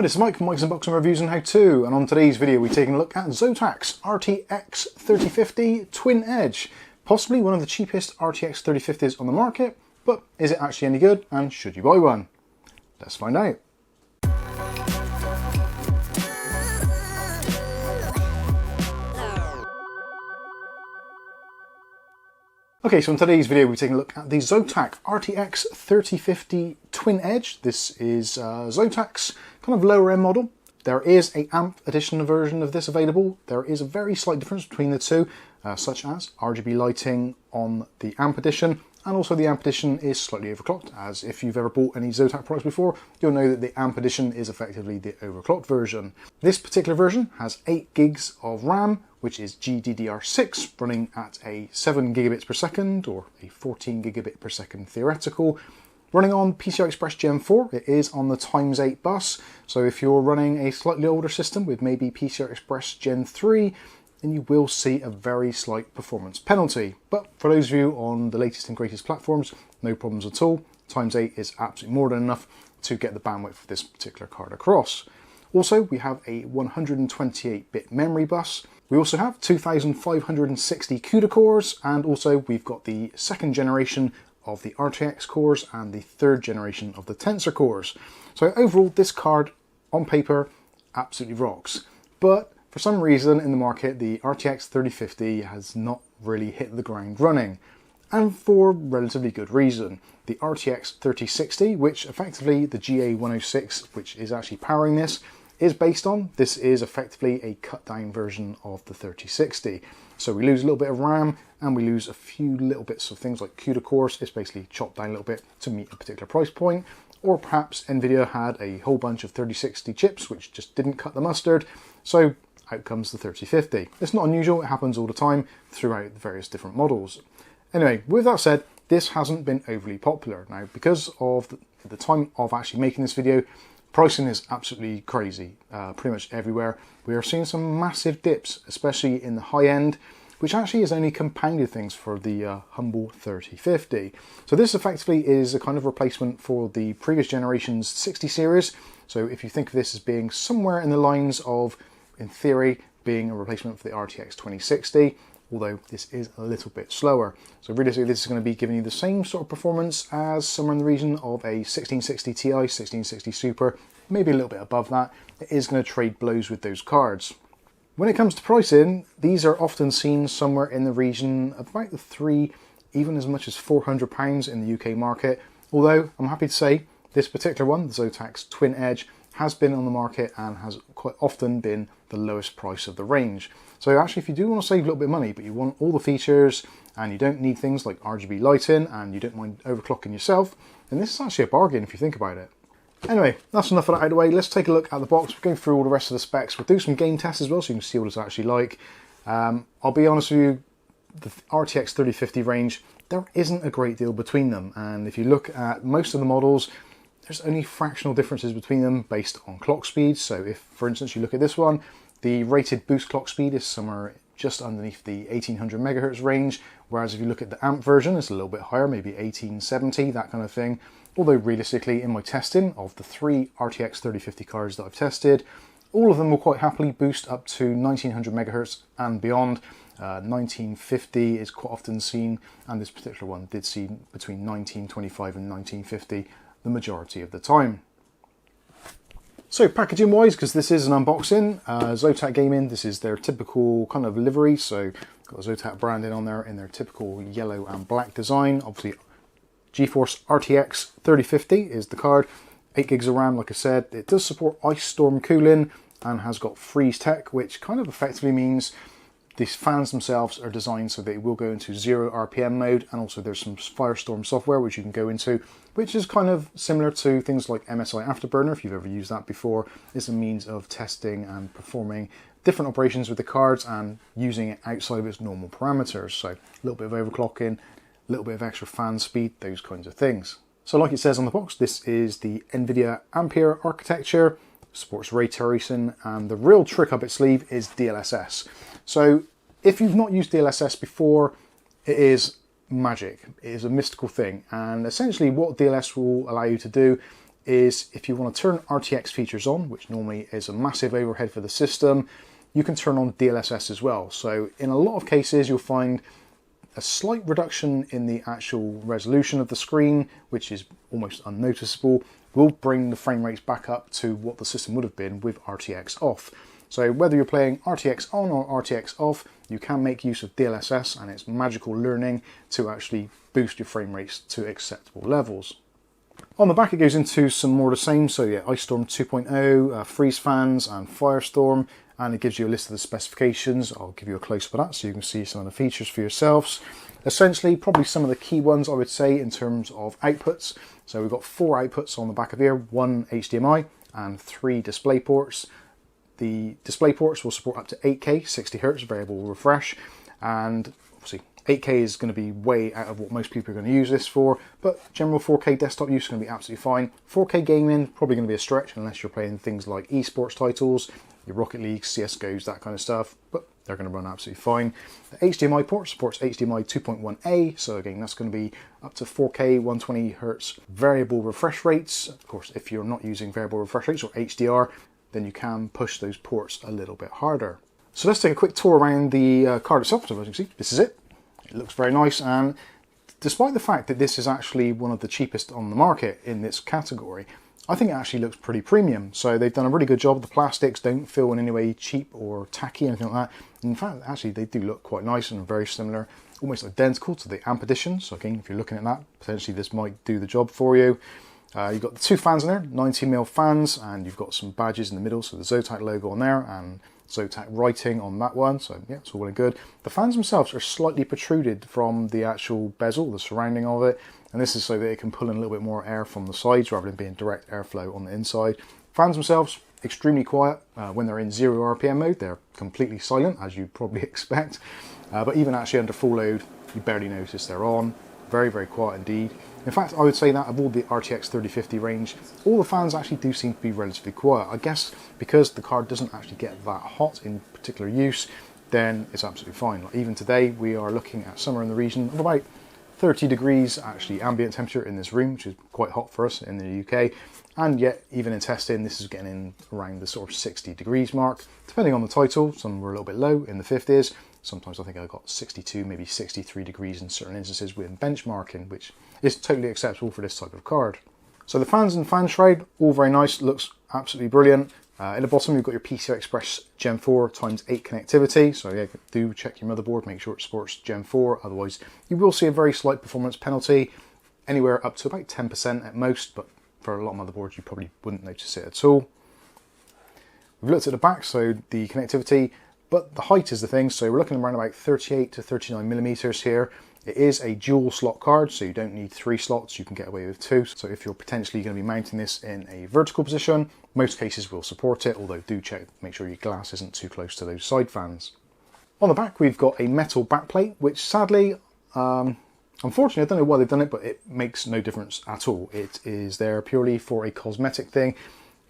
Hi, this is Mike from Mike's Unboxing Reviews and How To, and on today's video we're taking a look at Zotac's RTX 3050 Twin Edge. Possibly one of the cheapest RTX 3050s on the market, but is it actually any good and should you buy one? Let's find out. Okay, so in today's video we're taking a look at the Zotac RTX 3050 Twin Edge. This is Zotac's kind of lower end model. There is a AMP edition version of this available. There is a very slight difference between the two, such as RGB lighting on the AMP edition, and also the AMP edition is slightly overclocked, as if you've ever bought any Zotac products before, you'll know that the AMP edition is effectively the overclocked version. This particular version has 8 gigs of RAM, which is GDDR6, running at a 7 gigabits per second, or a 14 gigabit per second theoretical. Running on PCI Express Gen 4, it is on the x8 bus, so if you're running a slightly older system with maybe PCI Express Gen 3, then you will see a very slight performance penalty. But for those of you on the latest and greatest platforms, no problems at all. x8 is absolutely more than enough to get the bandwidth for this particular card across. Also, we have a 128-bit memory bus. We also have 2560 CUDA cores, and also we've got the second generation of the RTX cores and the third generation of the Tensor cores. So overall, this card on paper absolutely rocks. But for some reason in the market, the RTX 3050 has not really hit the ground running, and for relatively good reason. The RTX 3060, which effectively the GA106, which is actually powering this, is based on. This is effectively a cut down version of the 3060. So we lose a little bit of RAM and we lose a few little bits of things like CUDA cores. It's basically chopped down a little bit to meet a particular price point. Or perhaps nvidia had a whole bunch of 3060 chips which just didn't cut the mustard. So out comes the 3050. It's not unusual, it happens all the time throughout the various different models. Anyway, with that said, this hasn't been overly popular. Now, because of the time of actually making this video, pricing is absolutely crazy, pretty much everywhere. We are seeing some massive dips, especially in the high end, which actually has only compounded things for the humble 3050. So this effectively is a kind of replacement for the previous generation's 60 series. So if you think of this as being somewhere in the lines of, in theory, being a replacement for the RTX 2060, although this is a little bit slower. So realistically, this is going to be giving you the same sort of performance as somewhere in the region of a 1660 Ti, 1660 Super, maybe a little bit above that. It is going to trade blows with those cards. When it comes to pricing, these are often seen somewhere in the region of about the even as much as £400 in the UK market. Although I'm happy to say this particular one, the Zotac's Twin Edge, has been on the market and has quite often been the lowest price of the range. So actually, if you do want to save a little bit of money, but you want all the features and you don't need things like RGB lighting and you don't mind overclocking yourself, then this is actually a bargain if you think about it. Anyway, that's enough of that out of the way. Let's take a look at the box. We're going through all the rest of the specs. We'll do some game tests as well so you can see what it's actually like. I'll be honest with you, the RTX 3050 range, there isn't a great deal between them. And if you look at most of the models, there's only fractional differences between them based on clock speed. So if, for instance, you look at this one, the rated boost clock speed is somewhere just underneath the 1800 megahertz range, whereas if you look at the AMP version, it's a little bit higher, maybe 1870, that kind of thing. Although realistically, in my testing of the 3 RTX 3050 cards that I've tested, all of them will quite happily boost up to 1900 megahertz and beyond. 1950 is quite often seen, and this particular one did see between 1925 and 1950 the majority of the time. So packaging wise, because this is an unboxing, Zotac Gaming, this is their typical kind of livery. So got Zotac branding on there in their typical yellow and black design. Obviously Geforce RTX 3050 is the card. 8 gigs of RAM, like I said. It does support ice storm cooling and has got freeze tech, which kind of effectively means these fans themselves are designed so they will go into 0 RPM mode, and also there's some Firestorm software which you can go into, which is kind of similar to things like MSI Afterburner, if you've ever used that before. It's a means of testing and performing different operations with the cards and using it outside of its normal parameters. So a little bit of overclocking, a little bit of extra fan speed, those kinds of things. So like it says on the box, this is the nvidia Ampere architecture, supports ray tracing, and the real trick up its sleeve is DLSS. So if you've not used DLSS before, it is magic. It is a mystical thing, and essentially what DLSS will allow you to do is if you want to turn RTX features on, which normally is a massive overhead for the system, you can turn on DLSS as well. So in a lot of cases, you'll find a slight reduction in the actual resolution of the screen, which is almost unnoticeable, will bring the frame rates back up to what the system would have been with RTX off. So whether you're playing RTX on or RTX off, you can make use of DLSS and its magical learning to actually boost your frame rates to acceptable levels. On the back it goes into some more of the same, so yeah, Ice Storm 2.0, freeze fans and Firestorm, and it gives you a list of the specifications. I'll give you a close-up of that so you can see some of the features for yourselves. Essentially, probably some of the key ones I would say in terms of outputs. So we've got 4 outputs on the back of here, 1 HDMI and 3 display ports. The display ports will support up to 8K, 60Hz variable refresh, and obviously 8K is going to be way out of what most people are going to use this for, but general 4K desktop use is going to be absolutely fine. 4K gaming, probably going to be a stretch unless you're playing things like esports titles, your Rocket League, CSGOs, that kind of stuff, but they're going to run absolutely fine. The HDMI port supports HDMI 2.1a, so again, that's going to be up to 4K, 120Hz variable refresh rates. Of course, if you're not using variable refresh rates or HDR, then you can push those ports a little bit harder. So let's take a quick tour around the card itself. So as you can see, this is it. It looks very nice, and despite the fact that this is actually one of the cheapest on the market in this category, I think it actually looks pretty premium. So they've done a really good job. The plastics don't feel in any way cheap or tacky, anything like that. In fact, actually they do look quite nice and very similar, almost identical to the AMP edition. So again, if you're looking at that, potentially this might do the job for you. You've got the 2 fans in there, 19mm fans, and you've got some badges in the middle, so the Zotac logo on there and Zotac writing on that one, so yeah, it's all well and good. The fans themselves are slightly protruded from the actual bezel, the surrounding of it, and this is so that it can pull in a little bit more air from the sides rather than being direct airflow on the inside. Fans themselves, extremely quiet. When they're in 0 RPM mode, they're completely silent, as you'd probably expect, but even actually under full load, you barely notice they're on. Very, very quiet indeed. In fact, I would say that of all the RTX 3050 range, all the fans actually do seem to be relatively quiet. I guess because the card doesn't actually get that hot in particular use, then it's absolutely fine. Like even today, we are looking at somewhere in the region of about 30 degrees actually ambient temperature in this room, which is quite hot for us in the UK. And yet, even in testing, this is getting in around the sort of 60 degrees mark. Depending on the title, some were a little bit low in the 50s. Sometimes I think I got 62, maybe 63 degrees in certain instances with benchmarking, which is totally acceptable for this type of card. So the fans and fan shroud, all very nice, looks absolutely brilliant. In the bottom, you've got your PCI Express Gen 4 × 8 connectivity. So yeah, do check your motherboard, make sure it supports Gen 4. Otherwise, you will see a very slight performance penalty, anywhere up to about 10% at most, but for a lot of motherboards, you probably wouldn't notice it at all. We've looked at the back, so the connectivity, but the height is the thing. So we're looking around about 38 to 39 millimeters here. It is a dual slot card, so you don't need 3 slots, you can get away with 2. So if you're potentially going to be mounting this in a vertical position, most cases will support it, although do check, make sure your glass isn't too close to those side fans. On the back, we've got a metal backplate, which sadly, unfortunately, I don't know why they've done it, but it makes no difference at all. It is there purely for a cosmetic thing.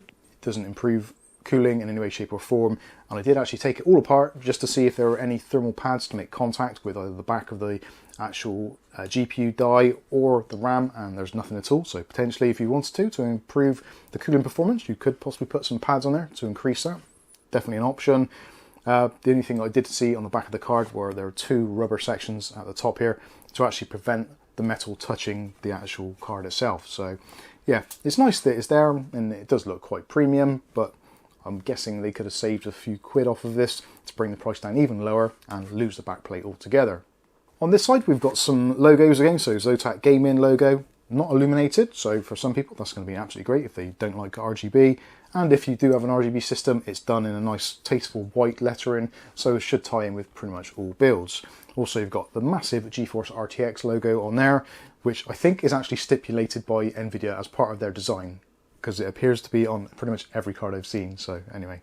It doesn't improve cooling in any way, shape or form, and I did actually take it all apart just to see if there were any thermal pads to make contact with either the back of the actual GPU die or the RAM, and there's nothing at all. So potentially if you wanted to improve the cooling performance, you could possibly put some pads on there to increase that. Definitely an option. The only thing I did see on the back of the card were there are 2 rubber sections at the top here to actually prevent the metal touching the actual card itself. So yeah, it's nice that it's there, and it does look quite premium, but I'm guessing they could have saved a few quid off of this to bring the price down even lower and lose the backplate altogether. On this side, we've got some logos again, so Zotac Gaming logo, not illuminated, so for some people that's going to be absolutely great if they don't like RGB. And if you do have an RGB system, it's done in a nice tasteful white lettering, so it should tie in with pretty much all builds. Also, you've got the massive GeForce RTX logo on there, which I think is actually stipulated by nvidia as part of their design, because it appears to be on pretty much every card I've seen. So anyway,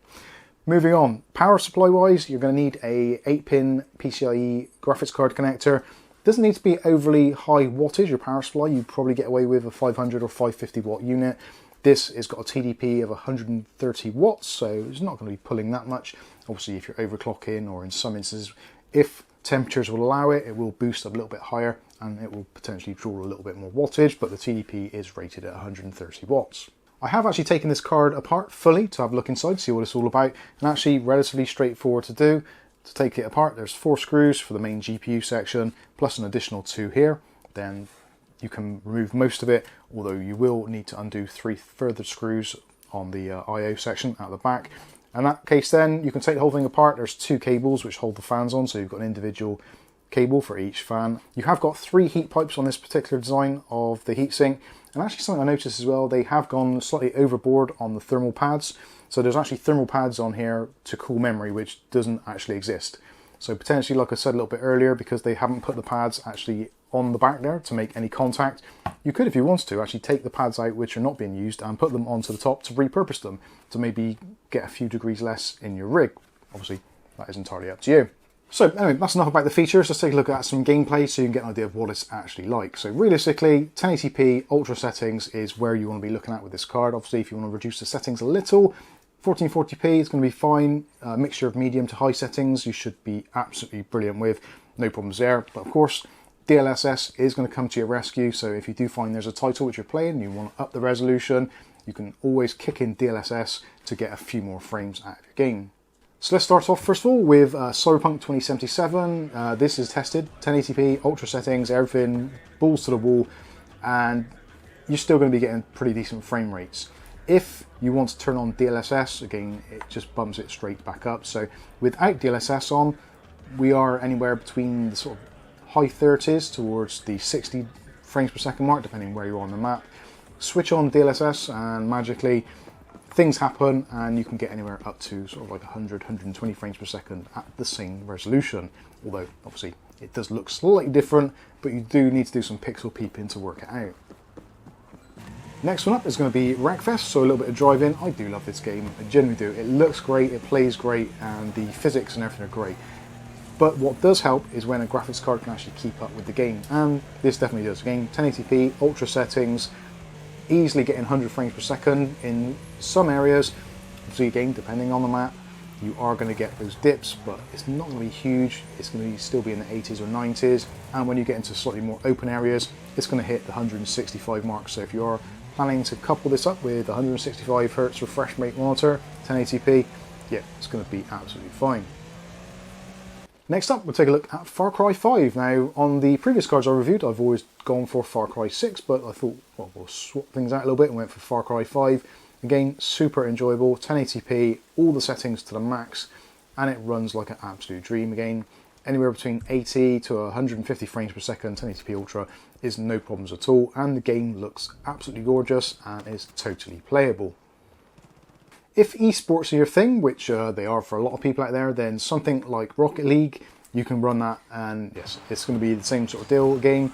moving on. Power supply wise, you're going to need a 8-pin PCIe graphics card connector. Doesn't need to be overly high wattage, your power supply. You probably get away with a 500 or 550 watt unit. This has got a TDP of 130 watts, so it's not going to be pulling that much. Obviously, if you're overclocking, or in some instances, if temperatures will allow it, it will boost a little bit higher and it will potentially draw a little bit more wattage, but the TDP is rated at 130 watts. I have actually taken this card apart fully to have a look inside, see what it's all about, and actually relatively straightforward to do. To take it apart, there's 4 screws for the main GPU section, plus an additional 2 here. Then you can remove most of it, although you will need to undo 3 further screws on the I/O section at the back. In that case then, you can take the whole thing apart. There's 2 cables which hold the fans on, so you've got an individual cable for each fan. You have got 3 heat pipes on this particular design of the heatsink, and actually something I noticed as well, they have gone slightly overboard on the thermal pads. So there's actually thermal pads on here to cool memory, which doesn't actually exist. So potentially, like I said a little bit earlier, because they haven't put the pads actually on the back there to make any contact, you could, if you wanted to, actually take the pads out which are not being used and put them onto the top to repurpose them to maybe get a few degrees less in your rig. Obviously, that is entirely up to you. So anyway, that's enough about the features. Let's take a look at some gameplay so you can get an idea of what it's actually like. So realistically, 1080p ultra settings is where you want to be looking at with this card. Obviously, if you want to reduce the settings a little, 1440p is going to be fine. A mixture of medium to high settings you should be absolutely brilliant with. No problems there. But of course, DLSS is going to come to your rescue. So if you do find there's a title which you're playing and you want to up the resolution, you can always kick in DLSS to get a few more frames out of your game. So let's start off first of all with Cyberpunk 2077. This is tested, 1080p, ultra settings, everything, balls to the wall, and you're still going to be getting pretty decent frame rates. If you want to turn on DLSS, again, it just bumps it straight back up. So without DLSS on, we are anywhere between the sort of high 30s towards the 60 frames per second mark, depending where you are on the map. Switch on DLSS and magically things happen and you can get anywhere up to sort of like 100, 120 frames per second at the same resolution. Although obviously it does look slightly different, but you do need to do some pixel peeping to work it out. Next one up is going to be Wreckfest, so a little bit of drive-in. I do love this game, I genuinely do. It looks great, it plays great, and the physics and everything are great. But what does help is when a graphics card can actually keep up with the game, and this definitely does. Again, 1080p, ultra settings, easily getting 100 frames per second in some areas. Obviously, again, depending on the map, you are going to get those dips, but it's not going to be huge. It's going to still be in the 80s or 90s, and when you get into slightly more open areas, it's going to hit the 165 mark. So if you are planning to couple this up with 165 Hz refresh rate monitor, 1080p, yeah, it's going to be absolutely fine. Next up, we'll take a look at Far Cry 5. Now, on the previous cards I reviewed, I've always gone for Far Cry 6, but I thought, well, we'll swap things out a little bit and went for Far Cry 5. Again, super enjoyable, 1080p, all the settings to the max, and it runs like an absolute dream. Again, anywhere between 80 to 150 frames per second, 1080p Ultra is no problems at all, and the game looks absolutely gorgeous and is totally playable. If esports are your thing, which they are for a lot of people out there, then something like Rocket League, you can run that, and yes, it's going to be the same sort of deal. Again,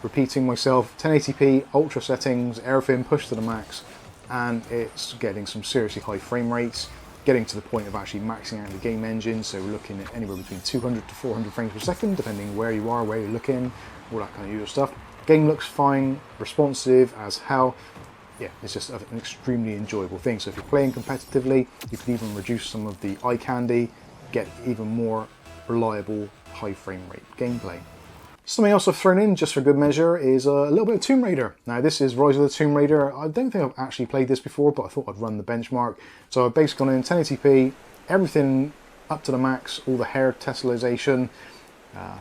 repeating myself, 1080p, ultra settings, everything pushed to the max, and it's getting some seriously high frame rates, getting to the point of actually maxing out the game engine, so we're looking at anywhere between 200 to 400 frames per second, depending where you are, where you're looking, all that kind of usual stuff. Game looks fine, responsive as hell. Yeah, it's just an extremely enjoyable thing. So if you're playing competitively, you can even reduce some of the eye candy, get even more reliable high frame rate gameplay. Something else I've thrown in just for good measure is a little bit of Tomb Raider. Now this is Rise of the Tomb Raider. I don't think I've actually played this before, but I thought I'd run the benchmark. So I've basically gone in 1080p, everything up to the max, all the hair tessellization.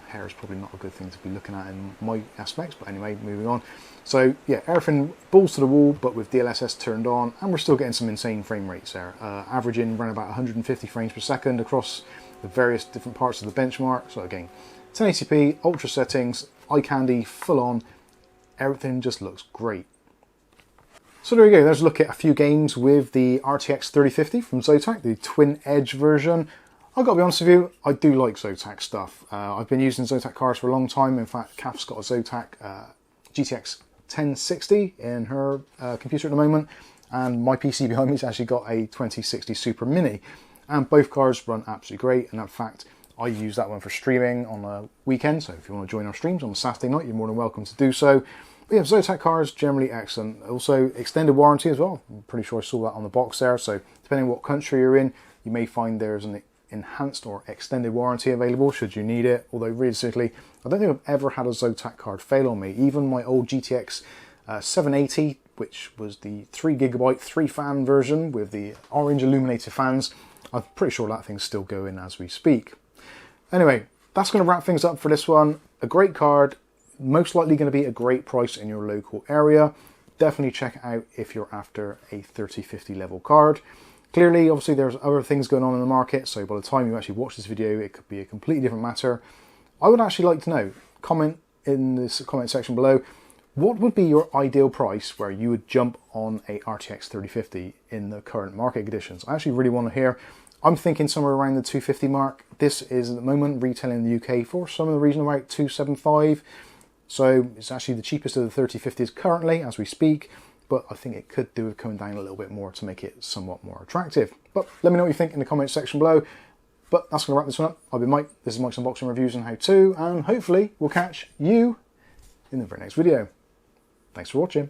Hair is probably not a good thing to be looking at in my aspects, but anyway, moving on. So yeah, everything balls to the wall, but with DLSS turned on, and we're still getting some insane frame rates there. Averaging around about 150 frames per second across the various different parts of the benchmark. So again, 1080p, ultra settings, eye candy, full on, everything just looks great. So there you go, there's a look at a few games with the RTX 3050 from Zotac, the Twin Edge version. I've got to be honest with you, I do like Zotac stuff. I've been using Zotac cards for a long time. In fact, Kath's got a Zotac GTX 1060 in her computer at the moment, and my PC behind me has actually got a 2060 Super Mini, and both cards run absolutely great. And in fact, I use that one for streaming on a weekend, so if you want to join our streams on a Saturday night, you're more than welcome to do so. But yeah, Zotac cards generally excellent. Also extended warranty as well. I'm pretty sure I saw that on the box there, so depending on what country you're in, you may find there's an enhanced or extended warranty available should you need it. Although realistically, I don't think I've ever had a Zotac card fail on me. Even my old GTX 780 which was the 3GB 3-fan version with the orange illuminated fans. I'm pretty sure that thing's still going as we speak. Anyway, that's going to wrap things up for this one. A great card, most likely going to be a great price in your local area. Definitely check it out if you're after a 3050 level card. Clearly, obviously, there's other things going on in the market, so by the time you actually watch this video, it could be a completely different matter. I would actually like to know, comment in this comment section below, what would be your ideal price where you would jump on a RTX 3050 in the current market conditions? I actually really want to hear. I'm thinking somewhere around the 250 mark. This is at the moment retailing in the UK for some of the reason about 275. So it's actually the cheapest of the 3050s currently as we speak, but I think it could do with coming down a little bit more to make it somewhat more attractive. But let me know what you think in the comments section below. But that's going to wrap this one up. I've been Mike. This is Mike's Unboxing Reviews and How To, and hopefully we'll catch you in the very next video. Thanks for watching.